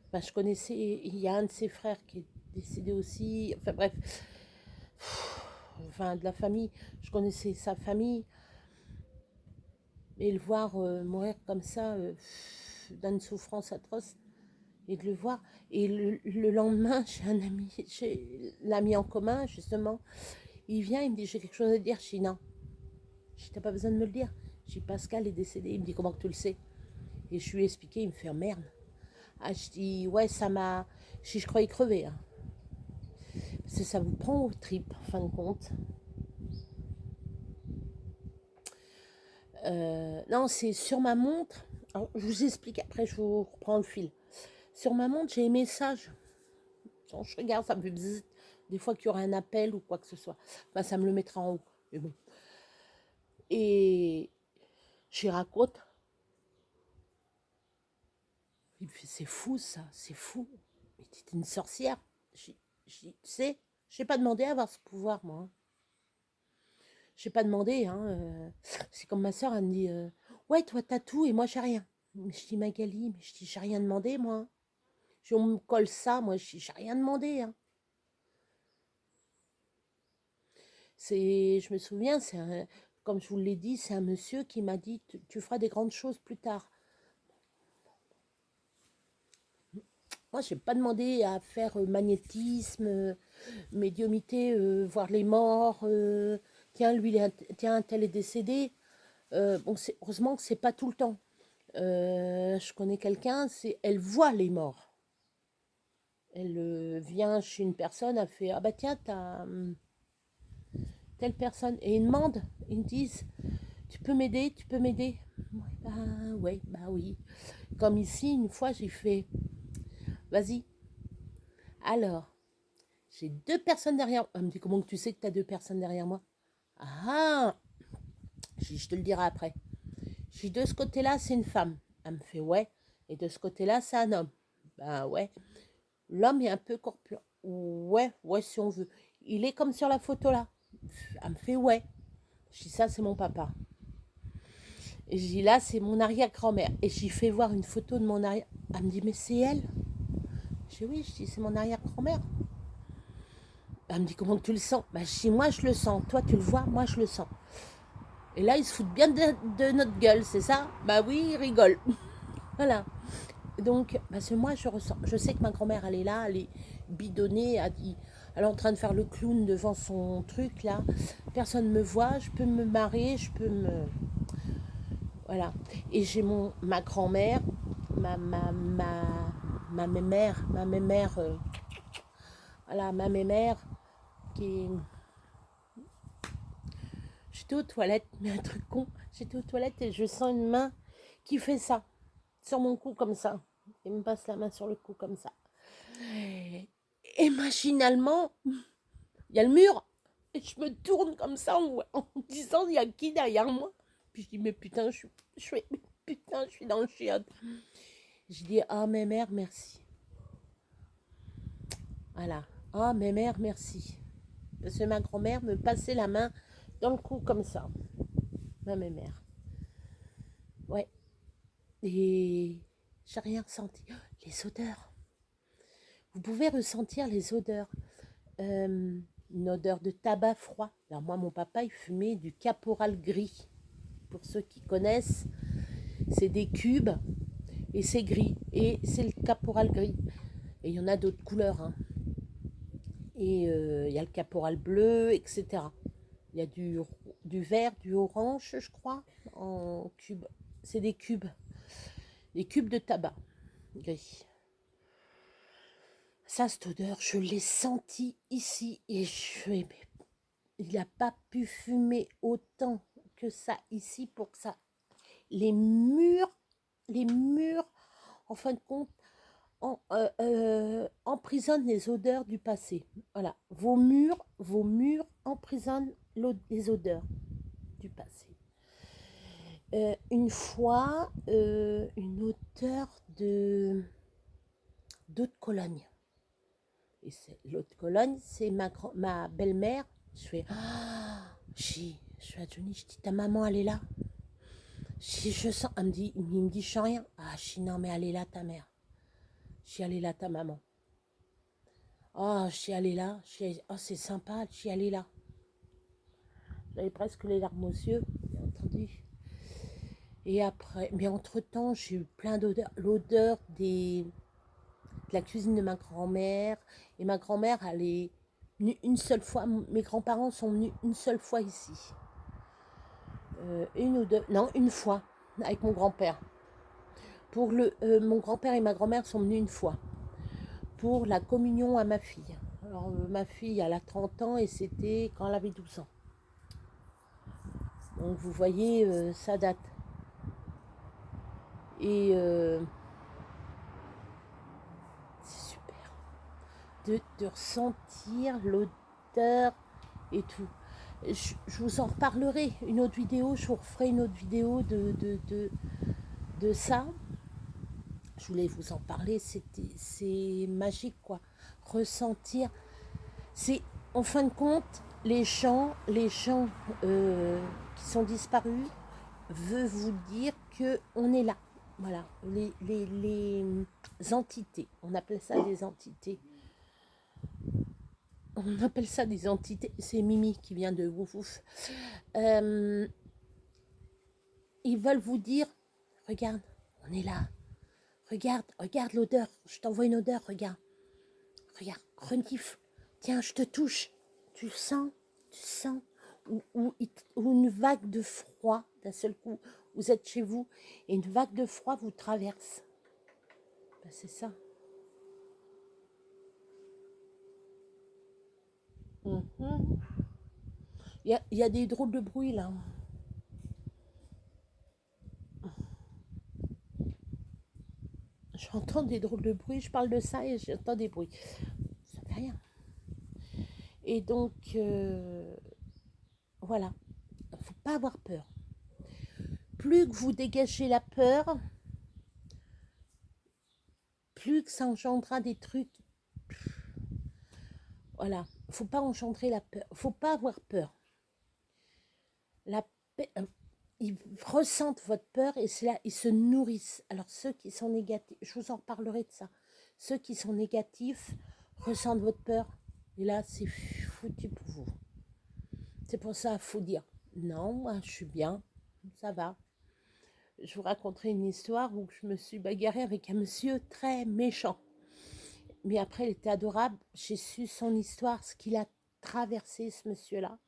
Enfin, je connaissais, il y a un de ses frères qui est décédé aussi. Enfin bref, enfin de la famille. Je connaissais sa famille. Et le voir mourir comme ça, d'une souffrance atroce, et de le voir. Et le lendemain, j'ai un ami, j'ai l'ami en commun, justement, il vient, il me dit, j'ai quelque chose à te dire. Je dis, non, je dis, t'as pas besoin de me le dire. Je dis, Pascal est décédé. Il me dit, comment que tu le sais? Et je lui ai expliqué, il me fait, oh, merde. Ah, je dis, ouais, ça m'a... Je croyais crever. Hein. Parce que ça vous prend aux tripes, en fin de compte. Non, c'est sur ma montre. Alors, je vous explique, après je vous reprends le fil. Sur ma montre, j'ai les messages. Quand je regarde, ça me fait bzzz. Des fois qu'il y aura un appel ou quoi que ce soit. Enfin, ça me le mettra en haut. Mais bon. Et j'y raconte. Il me fait, c'est fou ça, c'est fou. Mais t'es une sorcière. Tu sais, j'ai pas demandé à avoir ce pouvoir, moi. J'ai pas demandé. Hein, c'est comme ma soeur, elle me dit ouais, toi t'as tout et moi j'ai rien. Je dis Magali, mais je dis j'ai rien demandé, moi. Si on me colle ça, moi je dis j'ai rien demandé. Hein. Je me souviens, comme je vous l'ai dit, c'est un monsieur qui m'a dit tu feras des grandes choses plus tard. Moi, je n'ai pas demandé à faire magnétisme, médiumité, voir les morts. Tiens, lui, tiens, un tel est décédé. Bon, heureusement que c'est pas tout le temps. Je connais quelqu'un, elle voit les morts. Elle vient chez une personne, elle fait ah bah tiens, t'as telle personne et ils me disent tu peux m'aider, tu peux m'aider. Ouais, bah ouais, bah oui. Comme ici, une fois, j'ai fait vas-y. Alors, j'ai deux personnes derrière. Elle me dit comment que tu sais que tu as deux personnes derrière moi? Ah, je te le dirai après. J'ai de ce côté-là, c'est une femme. Elle me fait ouais. Et de ce côté-là, c'est un homme. Ben ouais. L'homme est un peu corpulent. Ouais, ouais, si on veut. Il est comme sur la photo là. Elle me fait ouais. Je dis ça, c'est mon papa. Et je dis là, c'est mon arrière-grand-mère. Et j'y fais voir une photo de mon arrière. Elle me dit mais c'est elle. Je dis oui, je dis c'est mon arrière-grand-mère. Elle me dit comment tu le sens? Bah, je dis moi je le sens. Toi tu le vois, moi je le sens. Et là ils se foutent bien de notre gueule, c'est ça? Bah oui, ils rigolent. Voilà. Donc, parce que moi je ressens. Je sais que ma grand-mère elle est là, elle est bidonnée, elle est en train de faire le clown devant son truc là. Personne ne me voit, je peux me marrer, je peux me. Voilà. Et j'ai ma grand-mère, ma mémère, voilà, ma mémère qui est. J'étais aux toilettes, mais un truc con. J'étais aux toilettes et je sens une main qui fait ça, sur mon cou comme ça. Il me passe la main sur le cou comme ça. Et machinalement, il y a le mur. Et je me tourne comme ça en disant, il y a qui derrière moi? Puis je dis, mais putain, putain, je suis dans le chiotte. Je dis, ah, mes mères, merci. Voilà. Ah, mes mères, merci. Parce que ma grand-mère me passait la main dans le cou comme ça. Ma mère. Ouais. Et j'ai rien ressenti. Oh, les odeurs. Vous pouvez ressentir les odeurs. Une odeur de tabac froid. Alors moi, mon papa, il fumait du caporal gris. Pour ceux qui connaissent, c'est des cubes et c'est gris. Et c'est le caporal gris. Et il y en a d'autres couleurs. Hein. Et il y a le caporal bleu, etc. Il y a du vert, du orange, je crois, en cube. C'est des cubes de tabac. gris. Ça, cette odeur, je l'ai senti ici et il n'a pas pu fumer autant que ça ici pour que ça. Les murs, en fin de compte, emprisonnent les odeurs du passé. Voilà, vos murs emprisonnent les odeurs du passé. Une fois, une odeur d'eau de Cologne. Et l'eau de Cologne, c'est ma belle-mère. Je fais, je suis à Johnny, je dis, ta maman, elle est là. Je sens, il me dit, je sens rien. Je dis, non, mais elle est là, ta mère. Je suis allée là, ta maman. Oh, je suis allée là. Oh, c'est sympa, je suis allée là. J'avais presque les larmes aux yeux, bien entendu. Et après, mais entre-temps, j'ai eu plein d'odeurs. L'odeur de la cuisine de ma grand-mère. Et ma grand-mère, elle est venue une seule fois. Mes grands-parents sont venus une seule fois ici. Une ou deux, non, une fois, avec mon grand-père. Mon grand-père et ma grand-mère sont venus une fois pour la communion à ma fille. Alors, ma fille, elle a 30 ans et c'était quand elle avait 12 ans. Donc, vous voyez, ça date. Et c'est super de ressentir l'odeur et tout. Je vous en reparlerai une autre vidéo, je vous referai une autre vidéo de ça. Je voulais vous en parler, c'est magique quoi. Ressentir, c'est en fin de compte, les champs qui sont disparus veut vous dire qu'on est là. Voilà, les entités, on appelle ça des entités. On appelle ça des entités. C'est Mimi qui vient de Wouf Wouf. Ils veulent vous dire, regarde, on est là. Regarde l'odeur. Je t'envoie une odeur, regarde. Regarde, renifle. Tiens, je te touche. Tu sens. Ou une vague de froid, d'un seul coup, vous êtes chez vous, et une vague de froid vous traverse. Ben, c'est ça. Il y a des drôles de bruits là. J'entends des drôles de bruits, je parle de ça et j'entends des bruits. Ça fait rien. Et donc, voilà. Il ne faut pas avoir peur. Plus que vous dégagez la peur, plus que ça engendrera des trucs. Voilà. Il ne faut pas engendrer la peur. Il ne faut pas avoir peur. Ils ressentent votre peur et c'est là, ils se nourrissent. Alors ceux qui sont négatifs, je vous en reparlerai de ça. Ceux qui sont négatifs ressentent votre peur et là c'est foutu pour vous. C'est pour ça qu'il faut dire non, moi je suis bien, ça va. Je vous raconterai une histoire où je me suis bagarrée avec un monsieur très méchant. Mais après, il était adorable. J'ai su son histoire, ce qu'il a traversé, ce monsieur-là.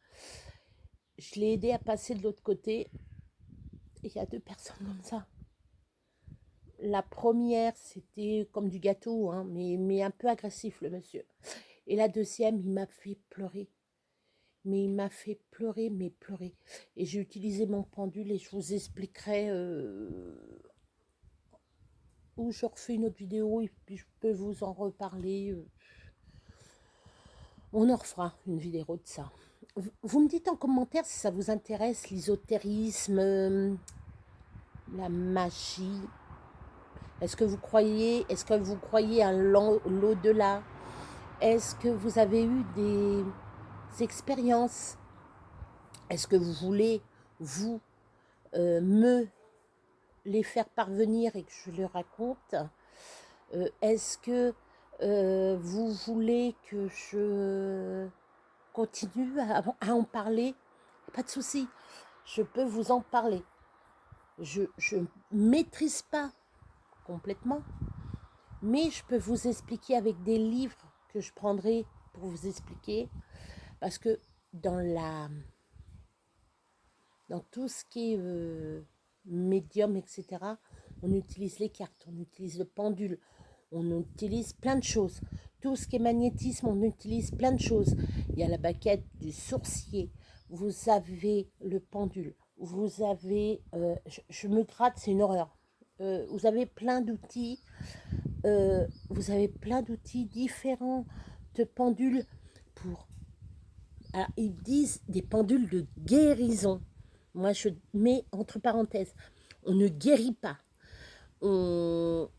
Je l'ai aidé à passer de l'autre côté. Et il y a 2 personnes comme ça. La première, c'était comme du gâteau, hein, mais un peu agressif, le monsieur. Et la deuxième, il m'a fait pleurer. Mais il m'a fait pleurer, mais pleurer. Et j'ai utilisé mon pendule et je vous expliquerai où je refais une autre vidéo et puis je peux vous en reparler. On en refera une vidéo de ça. Vous me dites en commentaire si ça vous intéresse, l'ésotérisme, la magie. Est-ce que vous croyez à l'au-delà? Est-ce que vous avez eu des expériences? Est-ce que vous voulez, vous, me les faire parvenir et que je les raconte? Est-ce que vous voulez que je continue à en parler? Pas de souci, je peux vous en parler. Je ne maîtrise pas complètement, mais je peux vous expliquer avec des livres que je prendrai pour vous expliquer, parce que dans tout ce qui est médium, etc., on utilise les cartes, on utilise le pendule, on utilise plein de choses. Tout ce qui est magnétisme, on utilise plein de choses. Il y a la baguette du sourcier, vous avez le pendule, vous avez... je me gratte, c'est une horreur. Vous avez plein d'outils, vous avez plein d'outils différents de pendules pour... Alors, ils disent des pendules de guérison. Moi, je mets entre parenthèses, on ne guérit pas. On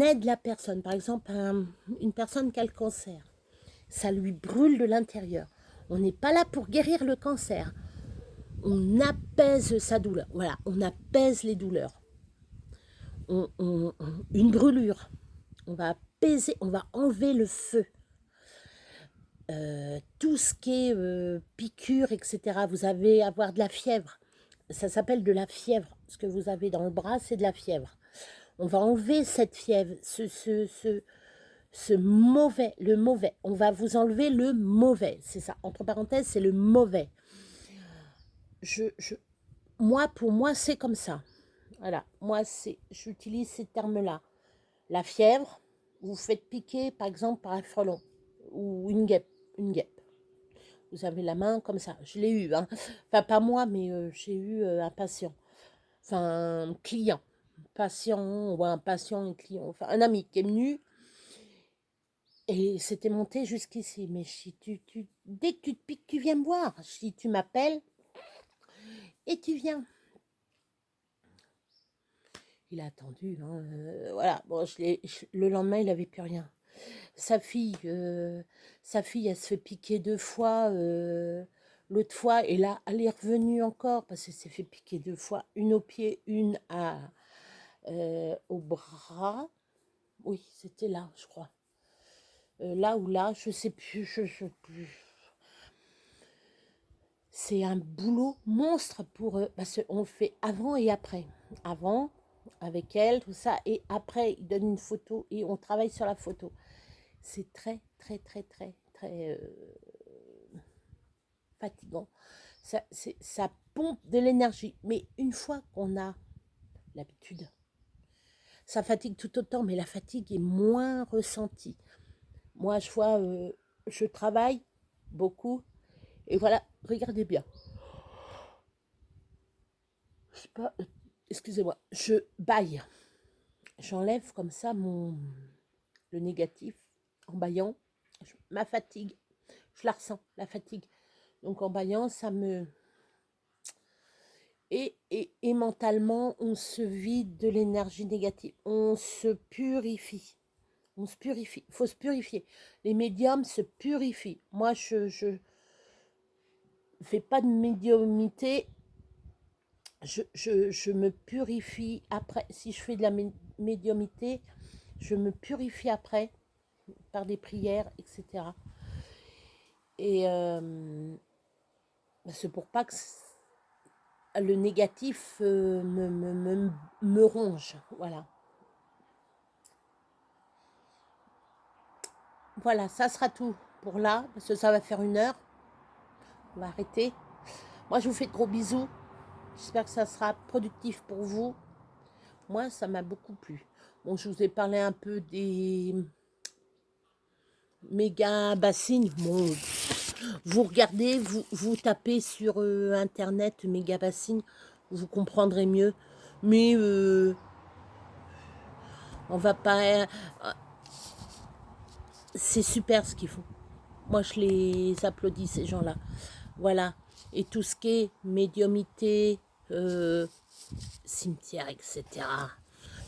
aide la personne. Par exemple, une personne qui a le cancer, ça lui brûle de l'intérieur. On n'est pas là pour guérir le cancer. On apaise sa douleur. Voilà, on apaise les douleurs. Une brûlure, on va apaiser, on va enlever le feu. Tout ce qui est piqûre, etc. Vous allez avoir de la fièvre. Ça s'appelle de la fièvre. Ce que vous avez dans le bras, c'est de la fièvre. On va enlever cette fièvre, ce mauvais, le mauvais. On va vous enlever le mauvais. C'est ça. Entre parenthèses, c'est le mauvais. Moi, pour moi, c'est comme ça. Voilà. Moi, j'utilise ces termes-là. La fièvre, vous faites piquer, par exemple, par un frelon ou une guêpe. Vous avez la main comme ça. Je l'ai eu. Hein. Enfin, pas moi, mais j'ai eu un patient. Enfin, un client. Patient, ou un patient, un client. Enfin, un ami qui est venu. Et c'était monté jusqu'ici. Mais je dis, dès que tu te piques, tu viens me voir. Je dis, tu m'appelles et tu viens. Il a attendu. Hein, voilà. Bon, le lendemain, il n'avait plus rien. Sa fille, elle se fait piquer 2 fois. L'autre fois, et là, elle est revenue encore parce qu'elle s'est fait piquer 2 fois. Une au pied, une au bras. Oui, c'était là, je crois. Là ou là, je sais plus, je sais plus. C'est un boulot monstre pour eux, parce qu'on le fait avant et après. Avant, avec elle, tout ça, et après, ils donnent une photo et on travaille sur la photo. C'est très, très, très, très, très fatigant. Ça pompe de l'énergie, mais une fois qu'on a l'habitude, ça fatigue tout autant, mais la fatigue est moins ressentie. Moi, je travaille beaucoup. Et voilà, regardez bien. Je sais pas, excusez-moi, je baille. J'enlève comme ça le négatif en baillant. Ma fatigue, je la ressens, la fatigue. Donc en baillant, ça me... Et mentalement, on se vide de l'énergie négative. On se purifie. On se purifie. Il faut se purifier. Les médiums se purifient. Moi, je fais pas de médiumnité. Je me purifie après. Si je fais de la médiumité, je me purifie après par des prières, etc. Et c'est pour pas que le négatif me ronge. Voilà. Voilà, ça sera tout pour là, parce que ça va faire 1 heure. On va arrêter. Moi, je vous fais de gros bisous. J'espère que ça sera productif pour vous. Moi, ça m'a beaucoup plu. Bon, je vous ai parlé un peu des méga bassines. Bon, vous regardez, vous tapez sur internet méga bassines, vous comprendrez mieux. Mais on va pas... c'est super ce qu'ils font. Moi, je les applaudis, ces gens-là. Voilà. Et tout ce qui est médiumité, cimetière, etc.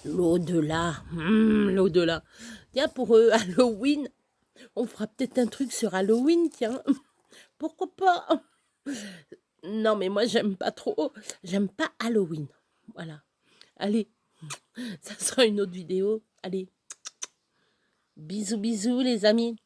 L'au-delà. L'au-delà. Tiens, pour Halloween, on fera peut-être un truc sur Halloween, tiens. Pourquoi pas? Non, mais moi, j'aime pas trop. J'aime pas Halloween. Voilà. Allez, ça sera une autre vidéo. Allez. Bisous, bisous, les amis.